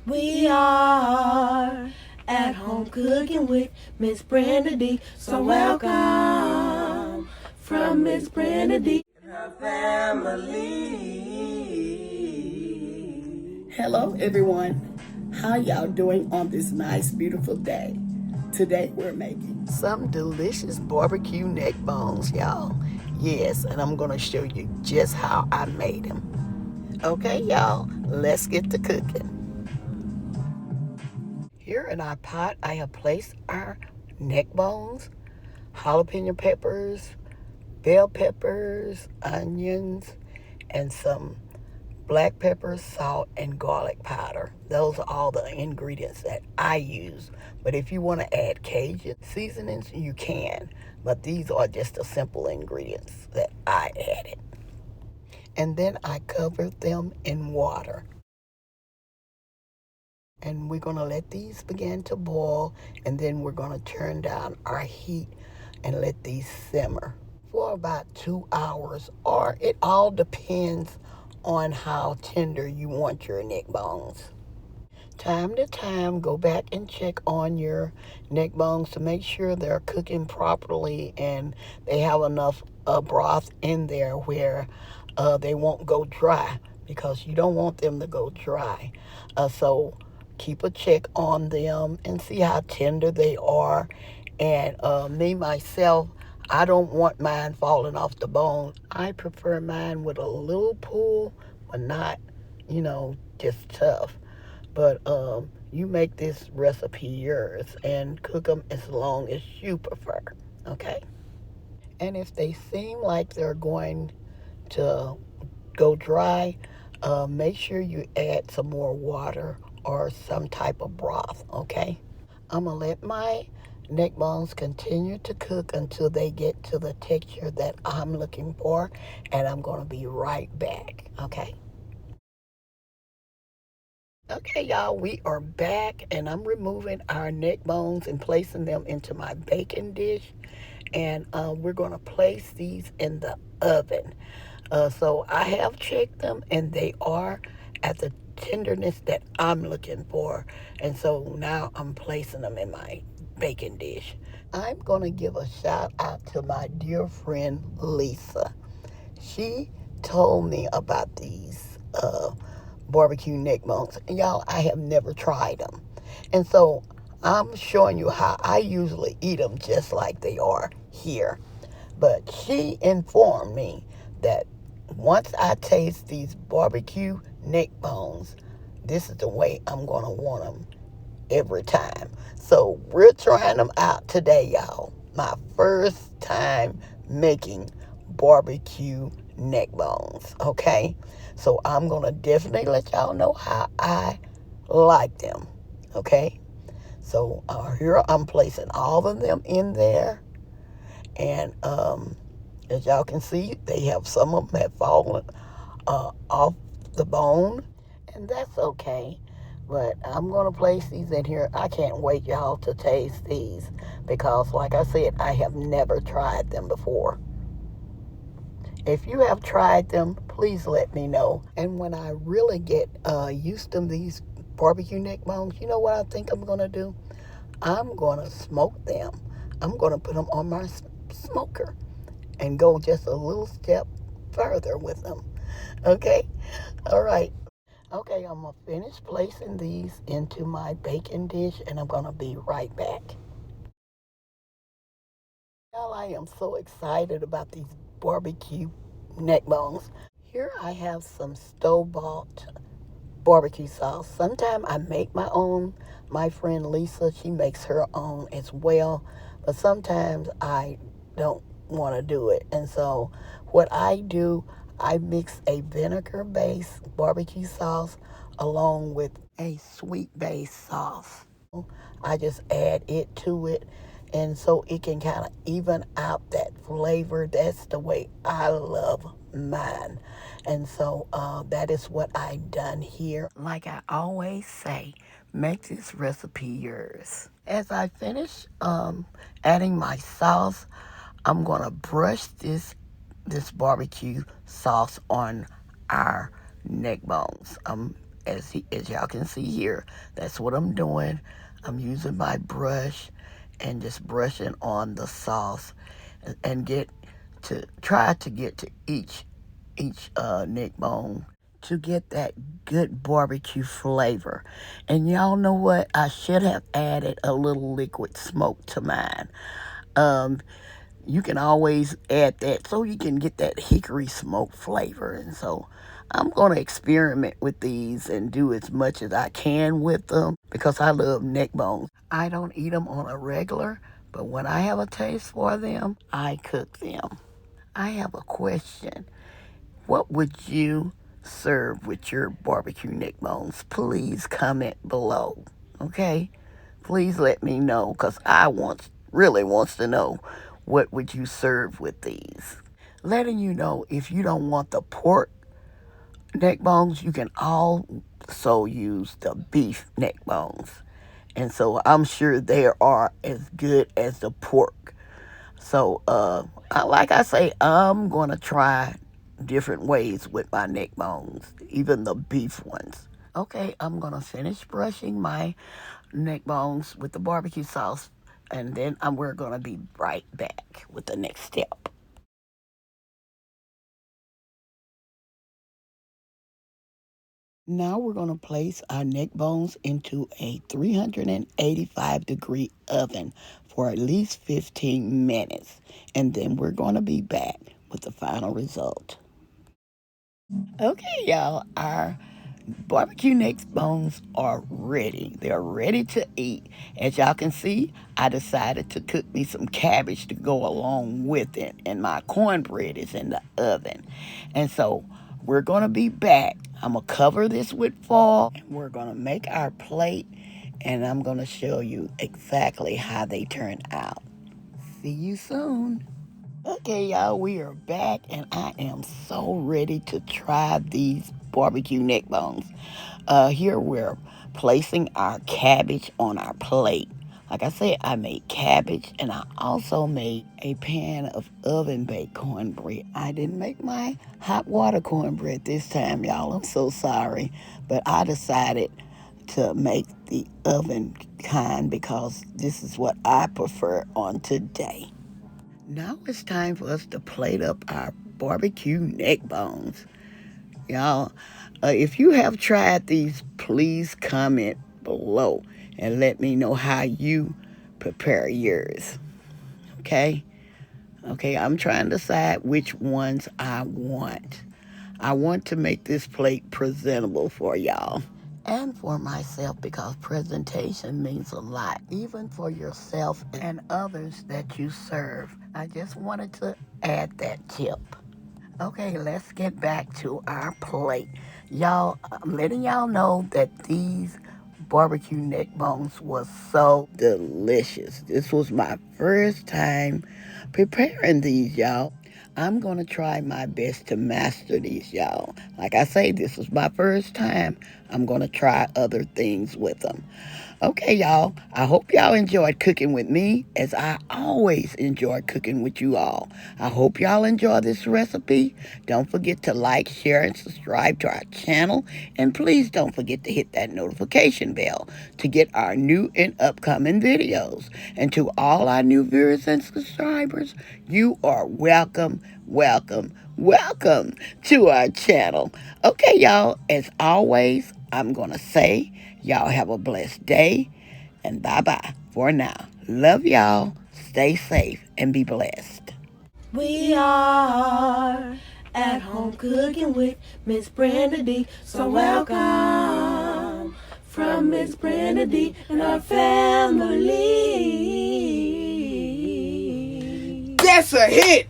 We are at home cooking with Miss Brenda D. So welcome from Miss Brenda D. and her family. Hello everyone, how y'all doing on this nice beautiful day? Today we're making some delicious barbecue neck bones, y'all. Yes, and I'm gonna show you just how I made them. Okay y'all, let's get to cooking. Here in our pot I have placed our neck bones, jalapeno peppers, bell peppers, onions, and some black pepper, salt, and garlic powder. Those are all the ingredients that I use. But if you want to add Cajun seasonings, you can. But these are just the simple ingredients that I added. And then I covered them in water. And we're going to let these begin to boil. And then we're going to turn down our heat and let these simmer for about 2 hours. Or it all depends on how tender you want your neck bones. Time to time, go back and check on your neck bones to make sure they're cooking properly and they have enough broth in there where they won't go dry, because you don't want them to go dry. So keep a check on them and see how tender they are. And me, myself, I don't want mine falling off the bone. I prefer mine with a little pull, but not, just tough. But you make this recipe yours and cook them as long as you prefer, okay? And if they seem like they're going to go dry, make sure you add some more water or some type of broth, okay? I'm going to let my neck bones continue to cook until they get to the texture that I'm looking for, and I'm going to be right back, okay? Okay, y'all, we are back, and I'm removing our neck bones and placing them into my baking dish, and we're going to place these in the oven. So I have checked them, and they are at the tenderness that I'm looking for, and so now I'm placing them in my baking dish. I'm going to give a shout out to my dear friend Lisa. She told me about these barbecue neck bones. And y'all, I have never tried them. And so I'm showing you how I usually eat them just like they are here. But she informed me that once I taste these barbecue neck bones, this is the way I'm going to want them every time. So we're trying them out today, y'all. My first time making barbecue neck bones, okay? So I'm going to definitely let y'all know how I like them, okay? So here I'm placing all of them in there. And as y'all can see, they have some of them have fallen off the bone. And that's okay. But I'm going to place these in here. I can't wait, y'all, to taste these. Because, like I said, I have never tried them before. If you have tried them, please let me know. And when I really get used to these barbecue neck bones, you know what I think I'm going to do? I'm going to smoke them. I'm going to put them on my smoker and go just a little step further with them. Okay? All right. Okay, I'm going to finish placing these into my baking dish, and I'm going to be right back. Well, I am so excited about these barbecue neck bones. Here I have some store-bought barbecue sauce. Sometimes I make my own. My friend Lisa, she makes her own as well. But sometimes I don't want to do it. And so what I do, I mix a vinegar-based barbecue sauce along with a sweet-based sauce. I just add it to it, and so it can kind of even out that flavor. That's the way I love mine. And so that is what I done here. Like I always say, make this recipe yours. As I finish adding my sauce, I'm gonna brush this barbecue sauce on our neck bones. I'm as y'all can see here. That's what I'm doing. I'm using my brush and just brushing on the sauce and try to get to each neck bone to get that good barbecue flavor. And y'all know what? I should have added a little liquid smoke to mine. You can always add that so you can get that hickory smoke flavor. And so I'm going to experiment with these and do as much as I can with them because I love neck bones. I don't eat them on a regular, but when I have a taste for them, I cook them. I have a question. What would you serve with your barbecue neck bones? Please comment below, okay? Please let me know because I really wants to know what would you serve with these. Letting you know if you don't want the pork neck bones, you can also use the beef neck bones. And so I'm sure they are as good as the pork. So, like I say, I'm going to try different ways with my neck bones, even the beef ones. Okay, I'm going to finish brushing my neck bones with the barbecue sauce, and then we're going to be right back with the next step. Now we're going to place our neck bones into a 385-degree oven for at least 15 minutes. And then we're going to be back with the final result. Okay, y'all, our barbecue neck bones are ready. They're ready to eat. As y'all can see, I decided to cook me some cabbage to go along with it. And my cornbread is in the oven. And so we're going to be back. I'm going to cover this with foil. And we're going to make our plate. And I'm going to show you exactly how they turn out. See you soon. Okay, y'all, we are back, and I am so ready to try these barbecue neck bones. Here we're placing our cabbage on our plate. Like I said, I made cabbage, and I also made a pan of oven-baked cornbread. I didn't make my hot water cornbread this time, y'all. I'm so sorry, but I decided to make the oven kind because this is what I prefer on today. Now it's time for us to plate up our barbecue neck bones. Y'all, if you have tried these, please comment below and let me know how you prepare yours. Okay? Okay, I'm trying to decide which ones I want. I want to make this plate presentable for y'all. And for myself, because presentation means a lot, even for yourself and others that you serve. I just wanted to add that tip. Okay, let's get back to our plate. Y'all, I'm letting y'all know that these barbecue neck bones was so delicious. This was my first time preparing these, y'all. I'm going to try my best to master these, y'all. Like I say, this is my first time. I'm going to try other things with them. Okay, y'all. I hope y'all enjoyed cooking with me, as I always enjoy cooking with you all. I hope y'all enjoy this recipe. Don't forget to like, share, and subscribe to our channel. And please don't forget to hit that notification bell to get our new and upcoming videos. And to all our new viewers and subscribers, you are welcome, welcome, welcome to our channel. Okay, y'all, as always, I'm going to say, y'all have a blessed day, and bye-bye for now. Love y'all. Stay safe and be blessed. We are at home cooking with Miss Brenda D. So welcome from Miss Brenda D and her family. That's a hit!